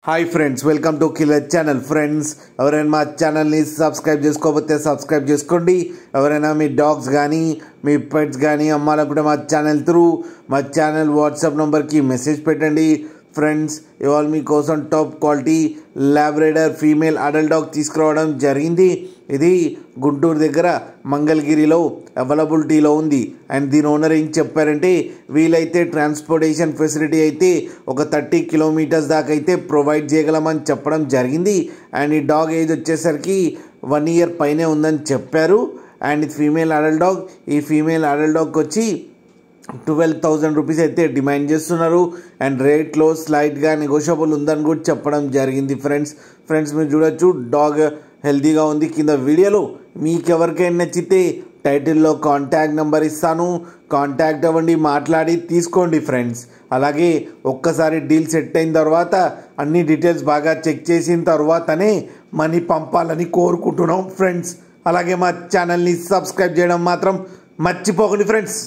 Hi friends, welcome to killer channel. Friends, ఎవరైనా మా ఛానల్ని సబ్స్క్రైబ్ చేసుకోకపోతే సబ్స్క్రైబ్ చేసుకోండి. ఎవరైనా మీ డాగ్స్ కానీ మీ పెట్స్ కానీ అమ్మాలనుకుంటే మా ఛానల్ వాట్సాప్ నెంబర్కి మెసేజ్ పెట్టండి. ఫ్రెండ్స్, ఇవాళ మీకోసం top quality Labrador female adult dog తీసుకురావడం జరిగింది. ఇది గుంటూరు దగ్గర మంగళగిరిలో అవైలబిలిటీలో ఉంది. అండ్ దీని ఓనర్ ఏం చెప్పారంటే, వీలైతే ట్రాన్స్పోర్టేషన్ ఫెసిలిటీ అయితే ఒక 30 కిలోమీటర్స్ దాకా అయితే ప్రొవైడ్ చేయగలమని చెప్పడం జరిగింది. అండ్ ఈ డాగ్ ఏజ్ వచ్చేసరికి 1 ఇయర్ పైనే ఉందని చెప్పారు. అండ్ ఇది ఫీమేల్ అడల్ట్ డాగ్. ఈ ఫీమేల్ అడల్ట్ డాగ్కి వచ్చి 12,000 రూపీస్ అయితే డిమాండ్ చేస్తున్నారు. అండ్ రేట్లో స్లైట్గా నెగోషియబుల్ ఉందని కూడా చెప్పడం జరిగింది. ఫ్రెండ్స్ మీరు చూడొచ్చు, డాగ్ హెల్తీగా ఉంది. కింద వీడియోలో మీకు ఎవరికైనా నచ్చితే టైటిల్లో కాంటాక్ట్ నెంబర్ ఇస్తాను, కాంటాక్ట్ అవ్వండి, మాట్లాడి తీసుకోండి ఫ్రెండ్స్. అలాగే ఒక్కసారి డీల్ సెట్ అయిన తర్వాత అన్ని డీటెయిల్స్ బాగా చెక్ చేసిన తర్వాతనే మనీ పంపాలని కోరుకుంటున్నాం ఫ్రెండ్స్. అలాగే మా ఛానల్ని సబ్స్క్రైబ్ చేయడం మాత్రం మర్చిపోకండి ఫ్రెండ్స్.